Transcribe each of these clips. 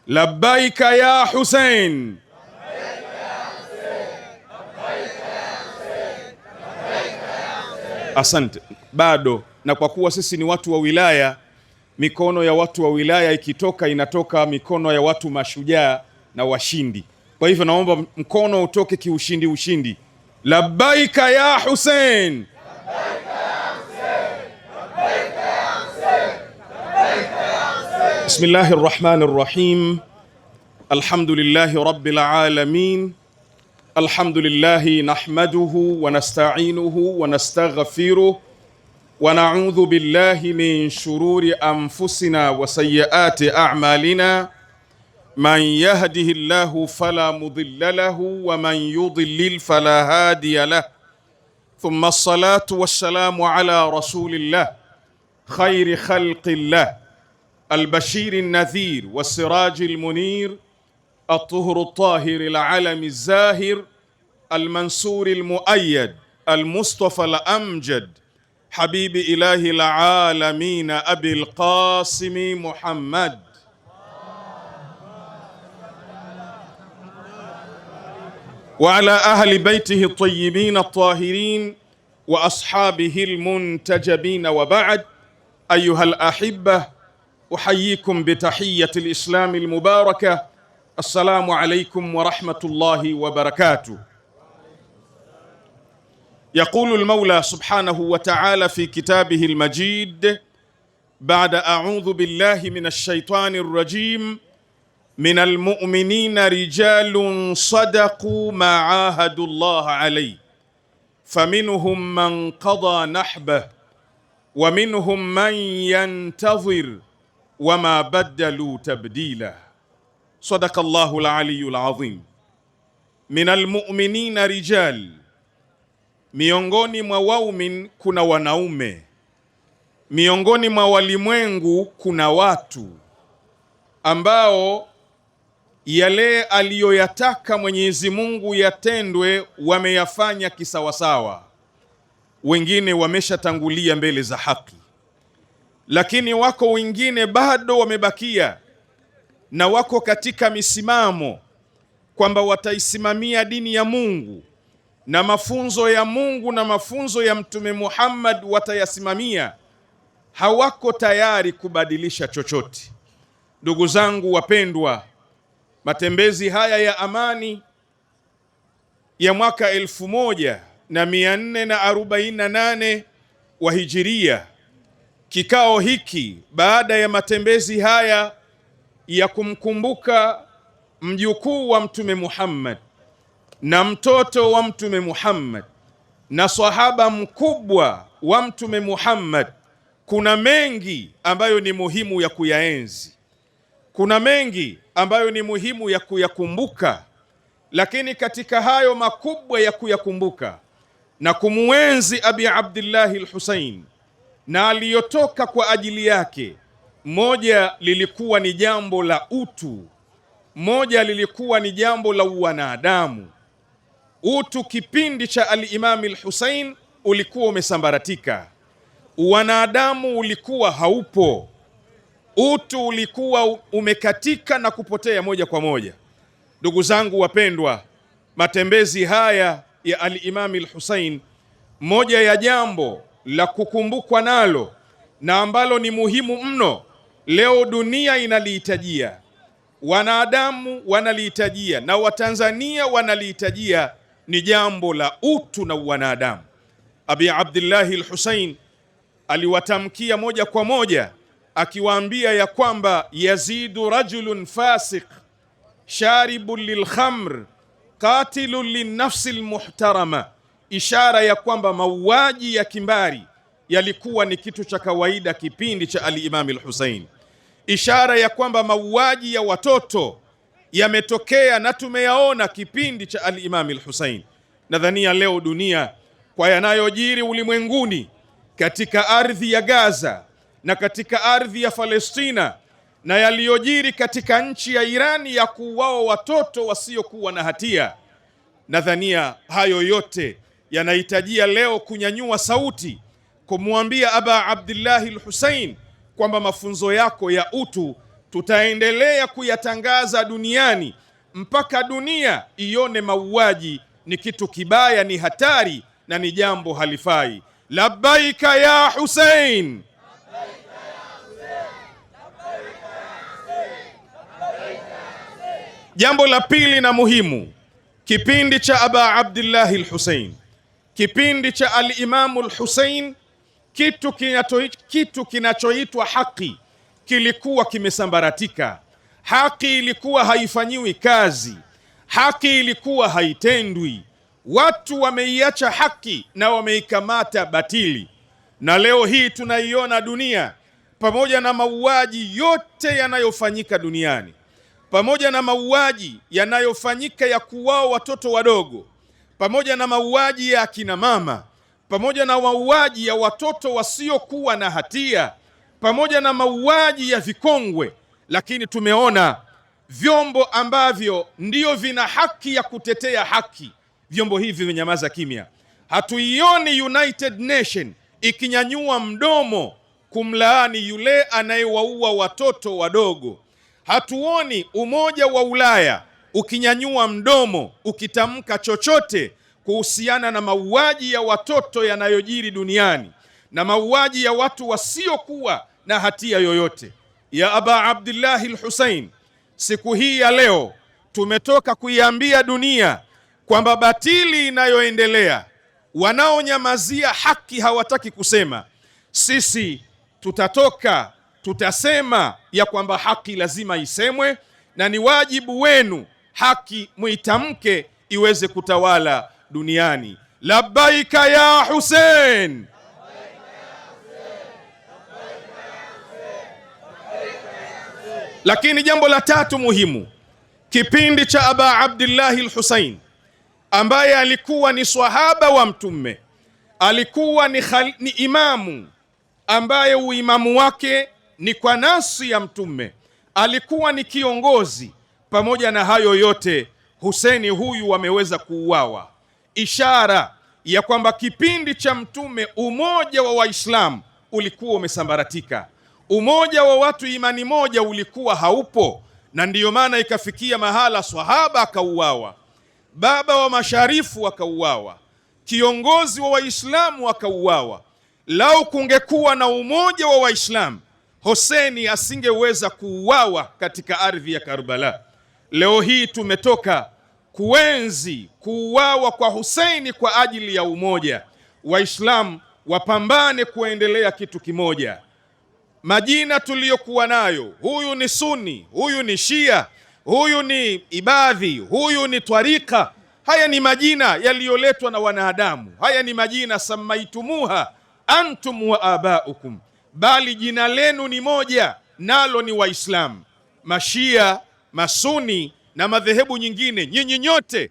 Labbaika ya Hussein. Asante. Bado, na kwa kuwa sisi ni watu wa wilaya, mikono ya watu wa wilaya ikitoka inatoka mikono ya watu mashujaa na washindi. Kwa hivyo naomba mkono utoke kiushindi ushindi. Labbaika ya Hussein. Bismillahir Rahmanir Rahim. Alhamdulillahi Rabbil Alamin. Alhamdulillahi nahmaduhu wa nasta'inuhu wa nastaghfiruh wa na'udhu billahi min shururi anfusina wa sayyiati a'malina. Man yahdihillahu fala mudilla lahu wa man yudlil fala hadiya lahu. Thumma as-salatu was-salamu ala rasulillah khayri khalqillah al-bashir an-nadhir was-siraj al-munir الطهر الطاهر العلم الزاهر المنصور المؤيد المصطفى الأمجد حبيب إله العالمين أبي القاسم محمد وعلى أهل بيته الطيبين الطاهرين وأصحابه المنتجبين. وبعد، أيها الأحبة، أحييكم بتحية الإسلام المباركة. السلام عليكم ورحمة الله وبركاته. يقول المولى سبحانه وتعالى في كتابه المجيد بعد أعوذ بالله من الشيطان الرجيم: من المؤمنين رجال صدقوا ما عاهدوا الله عليه فمنهم من قضى نحبه ومنهم من ينتظر وما بدلوا تبديلا. Sadaqa Allahu al-aliyyul azim. Minal mu'minina rijal, miongoni mwa waumin kuna wanaume, miongoni mwa walimwengu kuna watu ambao yale aliyoyataka Mwenyezi Mungu yatendwe wameyafanya kisawasawa. Wengine wameshatangulia mbele za haki, lakini wako wengine bado wamebakia na wako katika misimamo kwamba wataisimamia dini ya Mungu na mafunzo ya Mungu na mafunzo ya Mtume Muhammad watayasimamia. Hawako tayari kubadilisha chochote. Ndugu zangu wapendwa, matembezi haya ya amani ya mwaka 1448 wa Hijiria, kikao hiki baada ya matembezi haya ya kumkumbuka mjukuu wa Mtume Muhammad na mtoto wa Mtume Muhammad na sahaba mkubwa wa Mtume Muhammad, kuna mengi ambayo ni muhimu ya kuyaenzi, kuna mengi ambayo ni muhimu ya kuyakumbuka. Lakini katika hayo makubwa ya kuyakumbuka na kumuenzi Abi Abdillahi al-Husayn na aliyotoka kwa ajili yake, moja lilikuwa ni jambo la utu, moja lilikuwa ni jambo la uwanadamu. Utu kipindi cha al-Imam al-Husayn ulikuwa umesambaratika, uwanadamu ulikuwa haupo, utu ulikuwa umekatika na kupotea moja kwa moja. Ndugu zangu wapendwa, matembezi haya ya al-Imam al-Husayn, moja ya jambo la kukumbukwa nalo na ambalo ni muhimu mno, leo dunia inalihitajia, wanadamu wanalihitajia na Watanzania wanalihitajia, ni jambo la utu na wanadamu. Abi Abdillahi al-Husayn aliwatamkia moja kwa moja akiwaambia ya kwamba yazidu rajulun fasiq sharibun lilkhamr qatilun linnafsi almuhtarama, ishara ya kwamba mauaji ya kimbari yalikuwa ni kitu cha kawaida kipindi cha al-Imam al-Husayn, ishara ya kwamba mauaji ya watoto yametokea na tumeyaona kipindi cha al-Imam al-Husayn. Nadhania leo dunia kwa yanayojiri ulimwenguni katika ardhi ya Gaza na katika ardhi ya Palestina na yaliyojiri katika nchi ya Irani ya kuuawa watoto wasiokuwa na hatia, nadhania hayo yote yanahitajia leo kunyanyua sauti kumwambia Aba Abdillahi al-Husayn kwamba mafunzo yako ya utu tutaendelea kuyatangaza duniani mpaka dunia ione mauaji ni kitu kibaya, ni hatari na ni jambo halifai. Labbaika ya Hussein. Jambo la pili na muhimu, kipindi cha Aba Abdillahi al-Hussein, kipindi cha al-Imamu al-Hussein, kitu kinachoitwa haki kilikuwa kimesambaratika. Haki ilikuwa haifanyiwi kazi, haki ilikuwa haitendwi. Watu wameiacha haki na wameikamata batili, na leo hii tunaiona dunia, pamoja na mauaji yote yanayofanyika duniani, pamoja na mauaji yanayofanyika ya kuwao watoto wadogo, pamoja na mauaji ya akina mama, pamoja na mauaji ya watoto wasiokuwa na hatia, pamoja na mauaji ya vikongwe, lakini tumeona vyombo ambavyo ndio vina haki ya kutetea haki, vyombo hivi vimenyamaza kimya. Hatuioni United Nation ikinyanyua mdomo kumlaani yule anayewaua watoto wadogo. Hatuoni Umoja wa Ulaya ukinyanyua mdomo ukitamka chochote kuhusiana na mauaji ya watoto yanayojiri duniani na mauaji ya watu wasiokuwa na hatia yoyote. Ya Aba Abdillahi al-Hussein, siku hii ya leo tumetoka kuiambia dunia kwamba batili inayoendelea, wanaonyamazia haki hawataki kusema. Sisi tutasema ya kwamba haki lazima isemwe, na ni wajibu wenu haki muitamke iweze kutawala duniani. Labbaika ya Hussein. Lakini jambo la tatu muhimu, kipindi cha Aba Abdillahi al-Hussein ambaye alikuwa ni swahaba wa Mtume, alikuwa ni imamu ambaye uimamu wake ni kwa nasi ya Mtume, alikuwa ni kiongozi. Pamoja na hayo yote, Hussein huyu ameweza kuuawa, ishara ya kwamba kipindi cha Mtume umoja wa Waislamu ulikuwa umesambaratika, umoja wa watu imani moja ulikuwa haupo, na ndiyo maana ikafikia mahala swahaba akauawa, baba wa masharifu akauawa, kiongozi wa Waislamu akauawa. Lau kungekuwa na umoja wa Waislamu, Hussein asingeweza kuuawa katika ardhi ya Karbala. Leo hii tumetoka kuenzi kuuawa kwa Hussein kwa ajili ya umoja. Waislamu wapambane kuendelea kitu kimoja. Majina tuliyokuwa nayo, huyu ni Sunni, huyu ni Shia, huyu ni Ibadhi, huyu ni Twarika, haya ni majina yaliyoletwa na wanadamu. Haya ni majina samaitumuha antum wa abaukum, bali jina lenu ni moja, nalo ni Waislamu. Mashia, Masuni na madhehebu nyingine, nyinyi nyote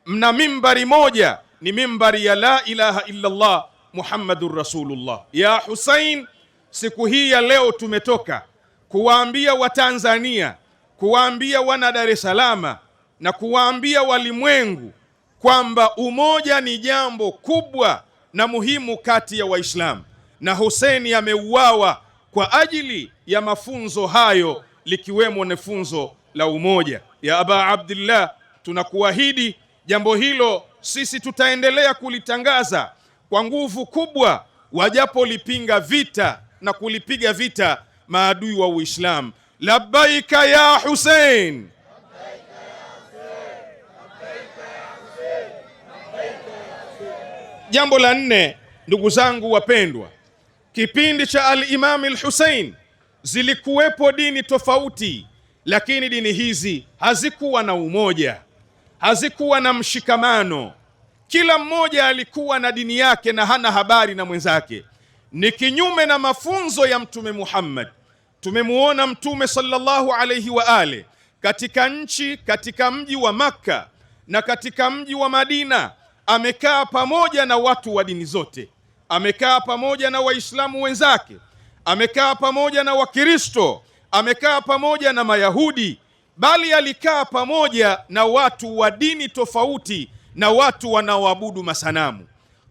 mna mimbari moja, ni mimbari ya la ilaha illa Allah Muhammadur Rasulullah. Ya Hussein, siku hii ya leo tumetoka kuwaambia Watanzania, kuwaambia wana Dar es Salaam na kuwaambia walimwengu kwamba umoja ni jambo kubwa na muhimu kati ya Waislamu, na Hussein ameuawa kwa ajili ya mafunzo hayo, likiwemo na funzo la umoja. Ya Aba Abdillah, tunakuahidi jambo hilo sisi tutaendelea kulitangaza kwa nguvu kubwa, wajapolipinga vita na kulipiga vita maadui wa Uislamu. Labbaika ya Hussein. Jambo la nne, ndugu zangu wapendwa, kipindi cha al-Imam al-Hussein zilikuwepo dini tofauti, lakini dini hizi hazikuwa na umoja, hazikuwa na mshikamano. Kila mmoja alikuwa na dini yake na hana habari na mwenzake. Ni kinyume na mafunzo ya Mtume Muhammad. Tumemuona Mtume sallallahu alayhi wa ale katika mji wa Makka na katika mji wa Madina, amekaa pamoja na watu wa dini zote, amekaa pamoja na Waislamu wenzake, amekaa pamoja na Wakristo, amekaa pamoja na Mayahudi, bali alikaa pamoja na watu wa dini tofauti na watu wanaoabudu masanamu.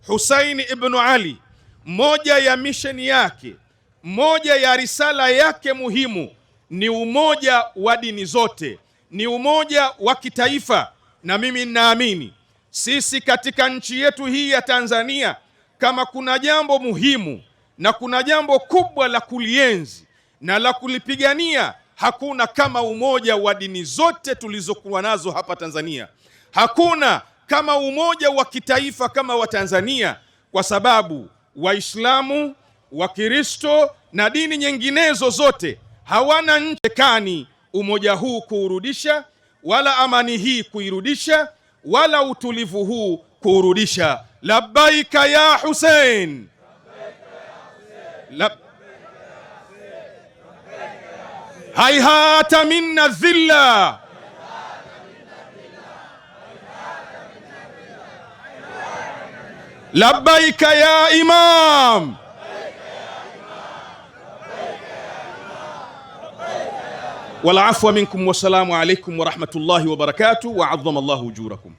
Husaini ibn Ali, moja ya misheni yake, moja ya risala yake muhimu ni umoja wa dini zote, ni umoja wa kitaifa. Na mimi ninaamini sisi katika nchi yetu hii ya Tanzania, kama kuna jambo muhimu na kuna jambo kubwa la kulienzi na la kulipigania, hakuna kama umoja wa dini zote tulizokuwa nazo hapa Tanzania. Hakuna kama umoja wa kitaifa kama wa Tanzania, kwa sababu Waislamu, Wakristo na dini nyinginezo zote hawana nchekani umoja huu kuurudisha, wala amani hii kuirudisha, wala utulivu huu kuurudisha. Labbaika ya Hussein, haihata minna dhilla, labbaika ya imam, wal afwa minkum, wassalamu alaikum wa rahmatullahi wa barakatuh, wa adhama Allahu ujurakum.